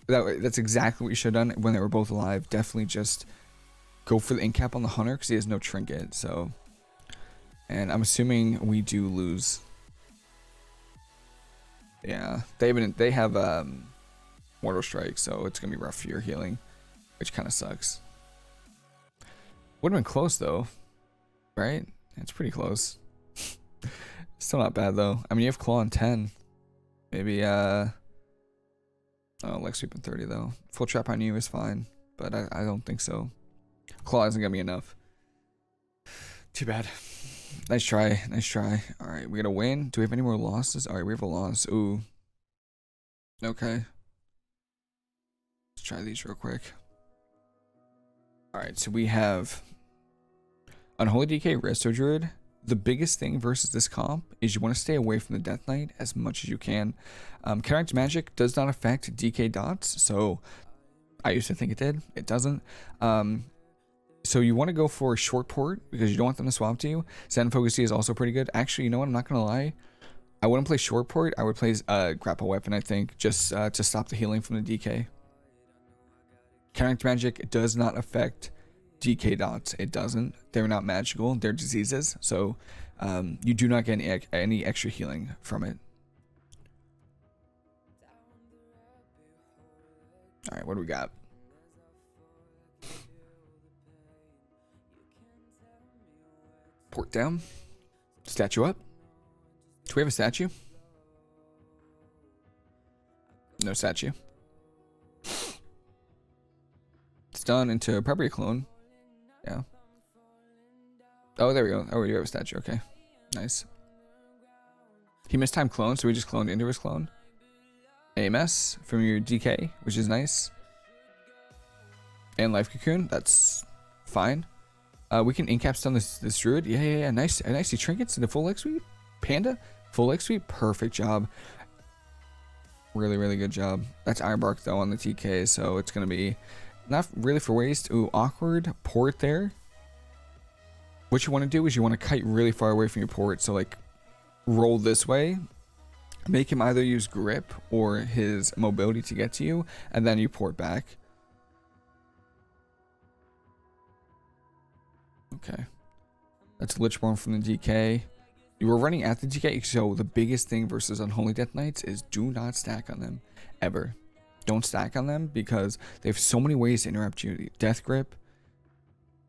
that's exactly what you should have done when they were both alive. Definitely just go for the incap on the Hunter because he has no trinket. So, and I'm assuming we do lose. Yeah, they have Mortal Strike, so it's gonna be rough for your healing, which kind of sucks. Would have been close though, right? It's pretty close. Still not bad though. I mean, you have Claw on 10. Maybe oh, leg sweep on 30 though. Full trap on you is fine, but I don't think so. Claw isn't gonna be enough. Too bad. Nice try. Nice try. All right, we got to win. Do we have any more losses? All right, we have a loss. Ooh. Okay. Let's try these real quick. All right, so we have Unholy DK Resto Druid. The biggest thing versus this comp is you want to stay away from the Death Knight as much as you can. Counteract Magic does not affect DK dots, so I used to think it did. It doesn't. So you want to go for a short port because you don't want them to swap to you. Zen Focus Tea is also pretty good. Actually, you know what? I'm not going to lie. I wouldn't play short port. I would play grapple weapon, I think, just to stop the healing from the DK. Counteract magic does not affect DK dots. It doesn't. They're not magical. They're diseases. So you do not get any extra healing from it. All right, what do we got? Port down. Statue up. Do we have a statue? No statue. It's done into probably a clone. Yeah. Oh, there we go. Oh, we do have a statue. Okay. Nice. He missed time clone, so we just cloned into his clone. AMS from your DK, which is nice. And Life Cocoon. That's fine. We can incap stun this druid. Yeah. Nice. Nice. He trinkets into full X sweep. Panda. Full X sweep. Perfect job. Really good job. That's Ironbark though on the TK, so it's gonna be not really for waste. Ooh, awkward port there. What you want to do is you want to kite really far away from your port, so like roll this way, make him either use grip or his mobility to get to you, and then you port back. Okay, that's Lichborn from the DK. You were running at the DK, so the biggest thing versus Unholy Death Knights is do not stack on them, ever. Don't stack on them because they have so many ways to interrupt you. Death Grip,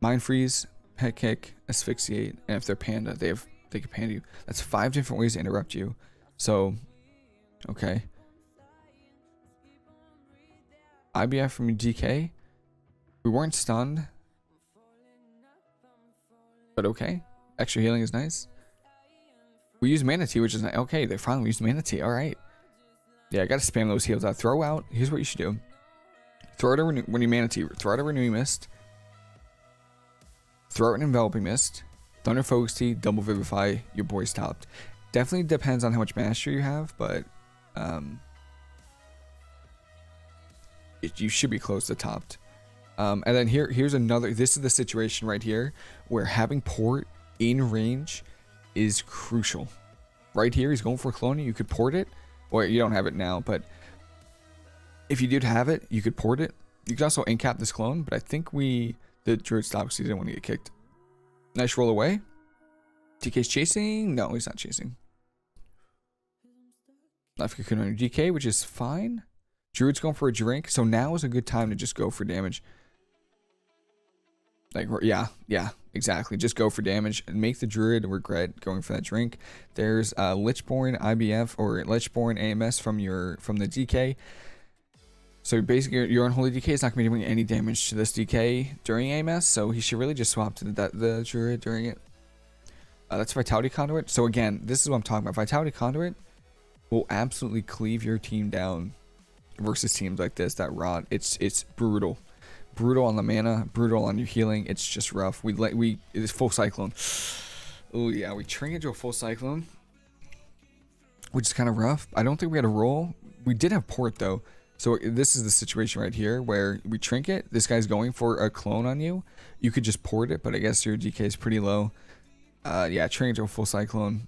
Mind Freeze, Pet Kick, Asphyxiate, and if they're Panda, they can Panda you. That's 5 different ways to interrupt you. So, okay. IBF from DK. We weren't stunned, but okay. Extra healing is nice. We use Mana Tea, which is nice. Okay, they finally used Mana Tea. All right. Yeah, I gotta spam those heals out. Throw out. Here's what you should do. Throw out a when you Mana Tea. Throw out a Renewing Mist. Throw out an Enveloping Mist. Thunder Focus Tea. Double Vivify. Your boy's topped. Definitely depends on how much mastery you have, but you should be close to topped. And then here's another. This is the situation right here where having port in range is crucial. Right here, he's going for a clone. You could port it, or you don't have it now, but if you did have it, you could port it. You could also incap this clone, but I think the druid stopped because he didn't want to get kicked. Nice roll away. DK's chasing. No, he's not chasing. Life Cocoon on your DK, which is fine. Druid's going for a drink, so now is a good time to just go for damage. Like, yeah, exactly. Just go for damage and make the druid regret going for that drink. There's Lichborn IBF or Lichborn AMS from the DK. So basically, your Unholy DK is not going to be doing any damage to this DK during AMS, so he should really just swap to the druid during it. That's Vitality Conduit. So again, this is what I'm talking about. Vitality Conduit will absolutely cleave your team down versus teams like this that rot. It's brutal. Brutal on the mana, brutal on your healing. It's just rough. It's full cyclone. Oh yeah, we trinket into a full cyclone, which is kind of rough. I don't think we had a roll. We did have port though. So this is the situation right here where we trinket. This guy's going for a clone on you. You could just port it, but I guess your DK is pretty low. Yeah, trinket to a full cyclone.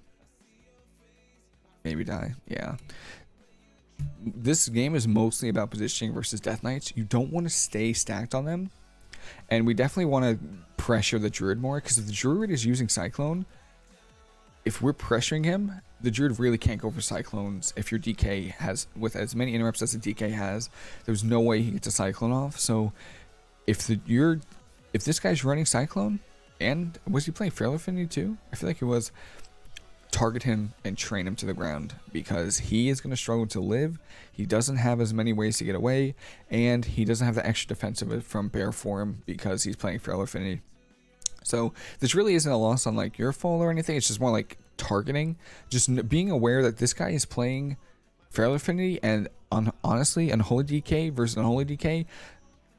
Maybe die. Yeah. This game is mostly about positioning versus Death Knights. You don't want to stay stacked on them. And we definitely want to pressure the druid more, because if the druid is using Cyclone, if we're pressuring him, the druid really can't go for Cyclones. If your DK has, with as many interrupts as the DK has, there's no way he gets a Cyclone off. So if this guy's running Cyclone, and was he playing Feral Affinity too? I feel like he was. Target him and train him to the ground, because he is going to struggle to live. He doesn't have as many ways to get away, and he doesn't have the extra defensive from Bear Form because he's playing Feral Affinity. So this really isn't a loss on like your fall or anything. It's just more like targeting, just being aware that this guy is playing Feral Affinity, and honestly, Unholy DK versus Unholy DK,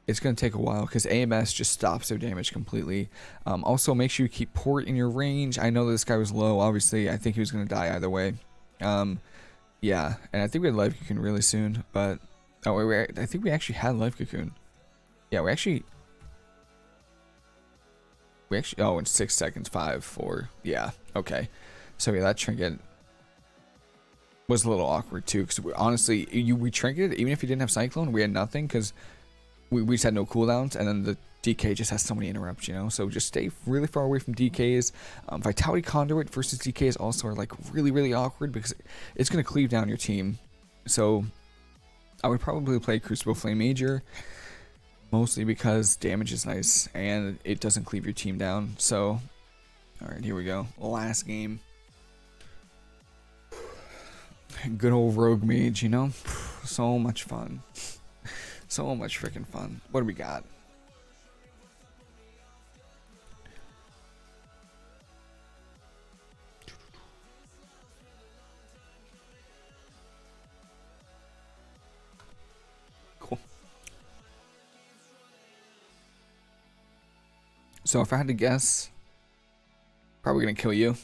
it's going to take a while because AMS just stops their damage completely. Also, make sure you keep port in your range. I know that this guy was low. Obviously, I think he was going to die either way. Yeah, and I think we had Life Cocoon really soon. But I think we actually had Life Cocoon. Yeah, we actually. We actually, oh, in 6 seconds, 5, 4. Yeah, okay. So yeah, that trinket was a little awkward too, because honestly, we trinketed, even if you didn't have Cyclone, we had nothing, because we just had no cooldowns, and then the DK just has so many interrupts, you know? So just stay really far away from DKs. Vitality Conduit versus DKs also are like really, really awkward, because it's going to cleave down your team. So I would probably play Crucible Flame Major, mostly because damage is nice and it doesn't cleave your team down. So, alright, here we go. Last game. Good old Rogue Mage, you know? So much fun. So much freaking fun. What do we got? Cool. So if I had to guess, probably gonna kill you.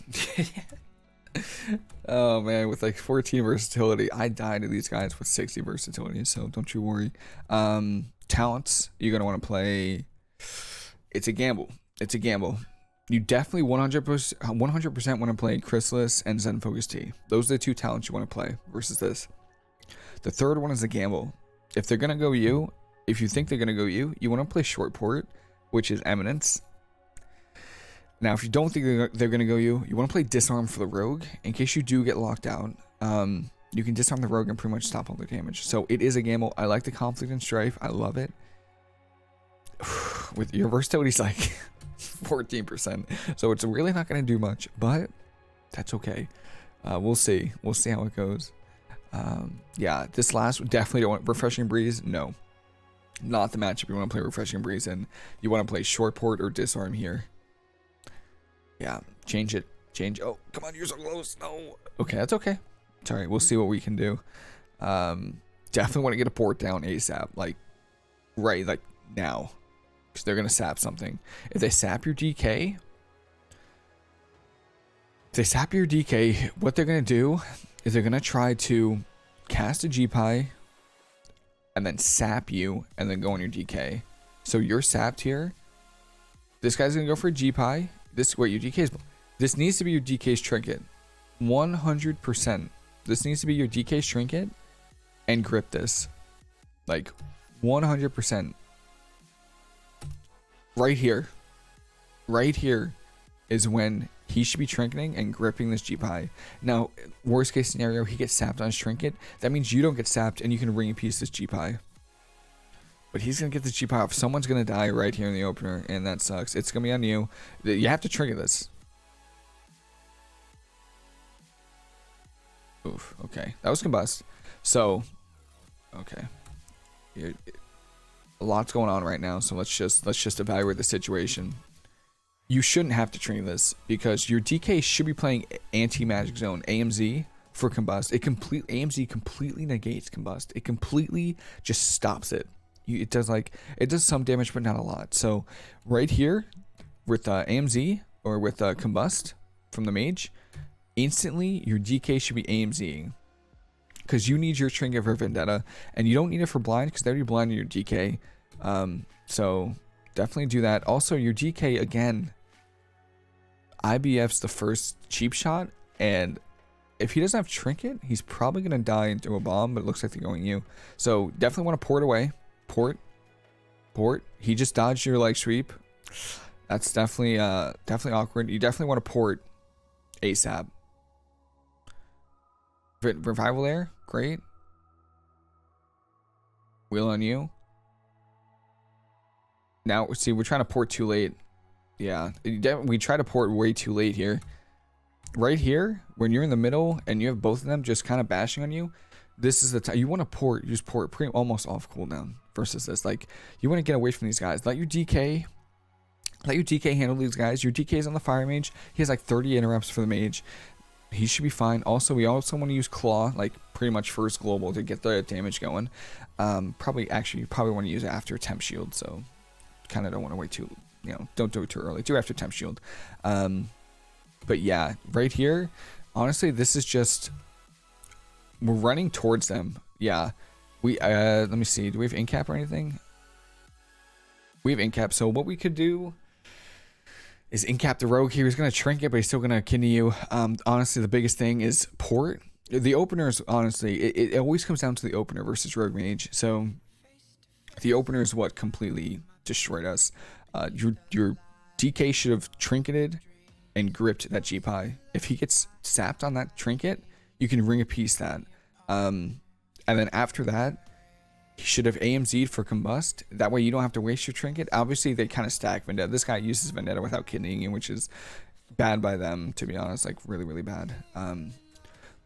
Oh man, with like 14 versatility, I died to these guys with 60 versatility, so don't you worry. Talents, you're gonna want to play. It's a gamble. It's a gamble. You definitely 100% want to play Chrysalis and Zen Focus T. Those are the 2 talents you want to play versus this. The third one is a gamble. If they're gonna go you, if you think they're gonna go you want to play Short Port, which is Eminence. Now, if you don't think they're going to go you want to play Disarm for the Rogue. In case you do get locked out, you can disarm the Rogue and pretty much stop all the damage. So it is a gamble. I like the Conflict and Strife. I love it. With your versatility is like 14%. So it's really not going to do much, but that's okay. We'll see. We'll see how it goes. Yeah, this last definitely don't want Refreshing Breeze. No, not the matchup you want to play Refreshing Breeze in. You want to play Short Port or Disarm here. Yeah, change it. Change. Oh, come on, you're so close. No. Okay, that's okay. It's all right. We'll see what we can do. Definitely want to get a port down ASAP. Like now. Because they're going to sap something. If they sap your DK... what they're going to do is they're going to try to cast a GPI and then sap you and then go on your DK. So you're sapped here. This guy's going to go for a GPI. This needs to be your DK's trinket. 100%. This needs to be your DK's trinket and grip this. Like 100%. Right here. Right here is when he should be trinketing and gripping this GPI. Now, worst case scenario, he gets sapped on his trinket. That means you don't get sapped and you can ring a piece this GPI. But he's going to get this GPI off. Someone's going to die right here in the opener, and that sucks. It's going to be on you. You have to trigger this. Oof, okay. That was combust. So, okay. A lot's going on right now, so let's just evaluate the situation. You shouldn't have to trigger this, because your DK should be playing anti-magic zone, AMZ, for combust. AMZ completely negates combust. It completely just stops it. It does some damage, but not a lot. So right here with AMZ or with combust from the mage, instantly your DK should be AMZing, because you need your trinket for Vendetta, and you don't need it for blind because they already blinded your DK. So definitely do that. Also, your DK again, IBF's the first cheap shot, and if he doesn't have trinket, he's probably gonna die into a bomb. But it looks like they're going you. So definitely want to port away. Port. He just dodged your leg sweep. That's definitely awkward. You definitely want to port ASAP. Revival there, great. Wheel on you. Now see, we're trying to port too late. Yeah, we try to port way too late here. Right here, when you're in the middle and you have both of them just kind of bashing on you, this is the time you want to port. You just port pretty almost off cooldown. Versus this, like, you want to get away from these guys. Let your DK handle these guys. Your DK is on the fire mage. He has like 30 interrupts for the mage. He should be fine. Also, we also want to use claw, like pretty much first global, to get the damage going. You probably want to use it after temp shield. So kind of don't want to wait too, don't do it too early. Do after temp shield. But yeah, right here, honestly, this is just, we're running towards them. Yeah. We let me see. Do we have incap or anything? We have incap. So what we could do is incap the rogue here. He's going to trinket, but he's still going to kidney you. Honestly, the biggest thing is port. The openers, honestly, it always comes down to the opener versus rogue mage. So the opener is what completely destroyed us. Your DK should have trinketed and gripped that GPI. If he gets sapped on that trinket, you can ring a piece that. And then after that, he should have AMZ'd for combust. That way you don't have to waste your trinket. Obviously, they kind of stack Vendetta. This guy uses Vendetta without kidneying you, which is bad by them, to be honest. Like, really, really bad.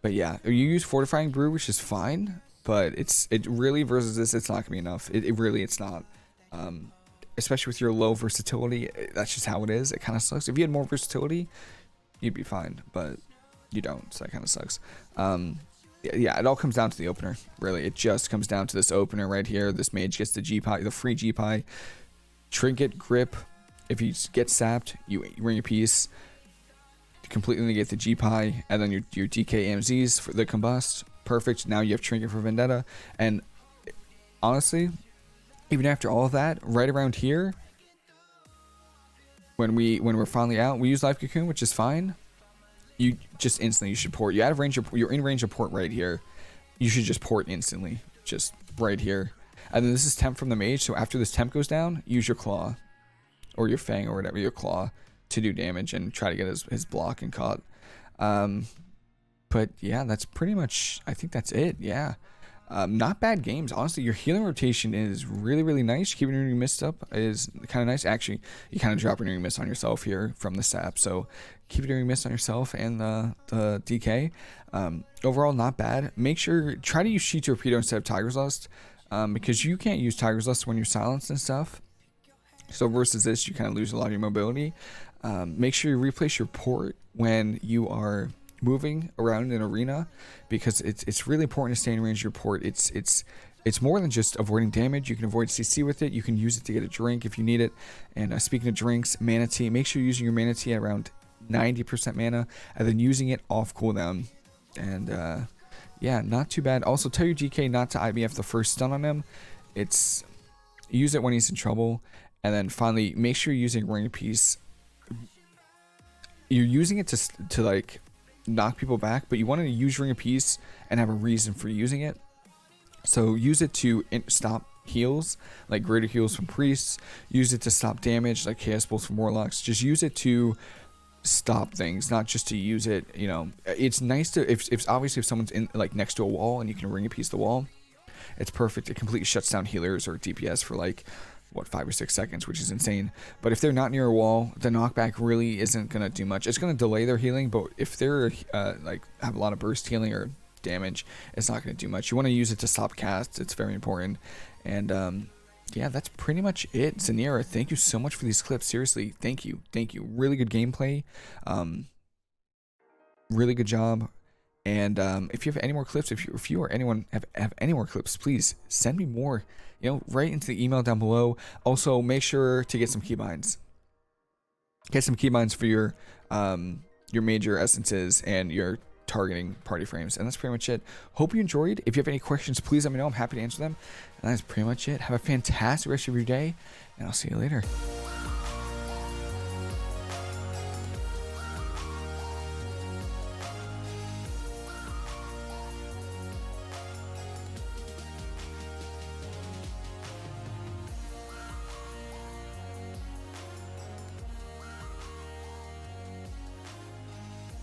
But yeah, you use Fortifying Brew, which is fine. But it really, versus this, it's not going to be enough. It's not. Especially with your low versatility, that's just how it is. It kind of sucks. If you had more versatility, you'd be fine. But you don't, so that kind of sucks. Yeah, it all comes down to the opener, really. It just comes down to this opener right here. This mage gets the GPI, the free GPI. Trinket, grip. If he gets sapped, you ring a piece. You completely negate the GPI, and then your DK AMZs for the combust. Perfect. Now you have trinket for Vendetta. And honestly, even after all of that, right around here, when we're finally out, we use Life Cocoon, which is fine. You just instantly, you should port. You're in range of port right here. You should just port instantly, just right here. And then this is temp from the mage. So after this temp goes down, use your claw or your fang or whatever, your claw, to do damage and try to get his block and caught. But yeah, that's pretty much, I think that's it. Yeah. Not bad games. Honestly, your healing rotation is really, really nice. Keeping your mist up is kind of nice. Actually, you kind of drop your mist on yourself here from the sap. So keep your mist on yourself and the DK. Overall, not bad. Make sure, try to use Sheet Torpedo instead of Tiger's Lust. Because you can't use Tiger's Lust when you're silenced and stuff. So versus this, you kind of lose a lot of your mobility. Make sure you replace your port when you are moving around an arena, because it's really important to stay in range of your port. It's more than just avoiding damage. You can avoid CC with it. You can use it to get a drink if you need it. And speaking of drinks, Mana Tea, make sure you're using your Mana Tea at around 90% mana, and then using it off cooldown. And yeah, not too bad. Also, tell your GK not to IBF the first stun on him. Use it when he's in trouble. And then finally, make sure you're using Ring Piece. You're using it to like knock people back, but you want to use Ring of Peace and have a reason for using it. So use it to stop heals, like greater heals from priests. Use it to stop damage, like chaos bolts from warlocks. Just use it to stop things, not just to use it. You know, it's nice to if obviously if someone's in like next to a wall and you can Ring of Peace the wall, it's perfect. It completely shuts down healers or DPS for like, what, 5 or 6 seconds, which is insane. But if they're not near a wall, the knockback really isn't gonna do much. It's gonna delay their healing, but if they're like have a lot of burst healing or damage, it's not gonna do much. You want to use it to stop casts. It's very important. And yeah, that's pretty much it. Xaneera, thank you so much for these clips. Seriously, thank you. Really good gameplay. Really good job. And if you have any more clips, if you or anyone have any more clips, please send me more. You know, right into the email down below. Also, make sure to get some keybinds. Get some keybinds for your major essences and your targeting party frames. And that's pretty much it. Hope you enjoyed. If you have any questions, please let me know. I'm happy to answer them. And that's pretty much it. Have a fantastic rest of your day, and I'll see you later.